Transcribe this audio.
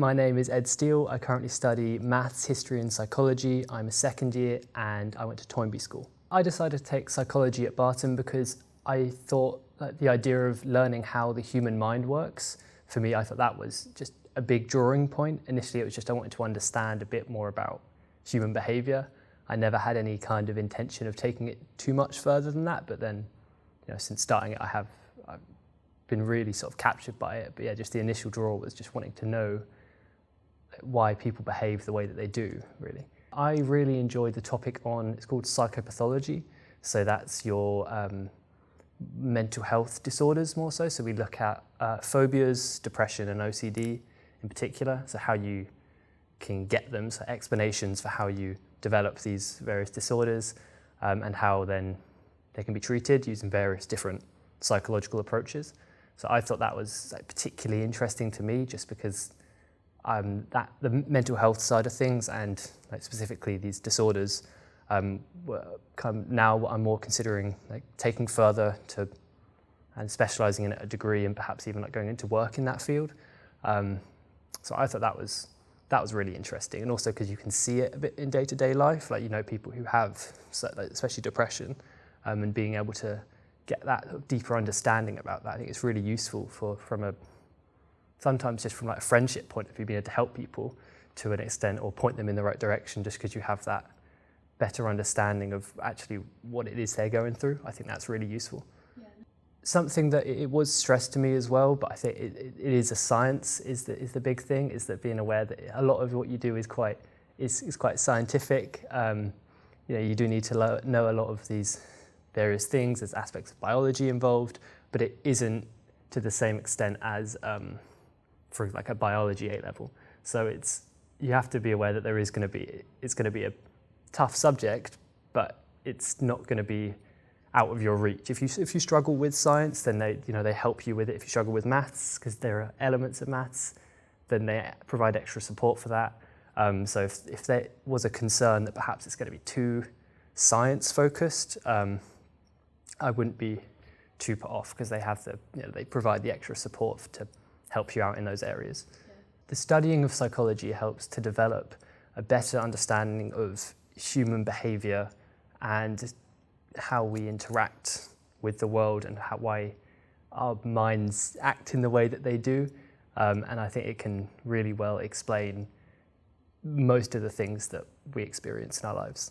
My name is Ed Steele. I currently study maths, history and psychology. I'm a second year and I went to Toynbee School. I decided to take psychology at Barton because I thought that the idea of learning how the human mind works, for me, I thought that was just a big drawing point. Initially, it was just I wanted to understand a bit more about human behaviour. I never had any kind of intention of taking it too much further than that, but then, since starting it, I've been really sort of captured by it. But yeah, just the initial draw was just wanting to know why people behave the way that they do, really. I really enjoyed the topic it's called psychopathology. So that's your mental health disorders more so. So we look at phobias, depression and OCD in particular. So how you can get them, so explanations for how you develop these various disorders and how then they can be treated using various different psychological approaches. So I thought that was particularly interesting to me just because the mental health side of things and specifically these disorders now I'm more considering taking further and specialising in a degree and perhaps even going into work in that field. So I thought that was really interesting, and also because you can see it a bit in day-to-day life, people who have especially depression, and being able to get that deeper understanding about that. I think it's really useful sometimes just from a friendship point of view, being able to help people to an extent or point them in the right direction just because you have that better understanding of actually what it is they're going through. I think that's really useful. Yeah. Something that it was stressed to me as well, but I think it is a science is the big thing, is that being aware that a lot of what you do is quite scientific. You do need to know a lot of these various things. There's aspects of biology involved, but it isn't to the same extent as for a biology A level. So you have to be aware that it's going to be a tough subject, but it's not going to be out of your reach. If you struggle with science, then they help you with it. If you struggle with maths, because there are elements of maths, then they provide extra support for that. So if there was a concern that perhaps it's going to be too science focused, I wouldn't be too put off because they provide the extra support to help you out in those areas. Yeah. The studying of psychology helps to develop a better understanding of human behaviour and how we interact with the world and why our minds act in the way that they do. And I think it can really well explain most of the things that we experience in our lives.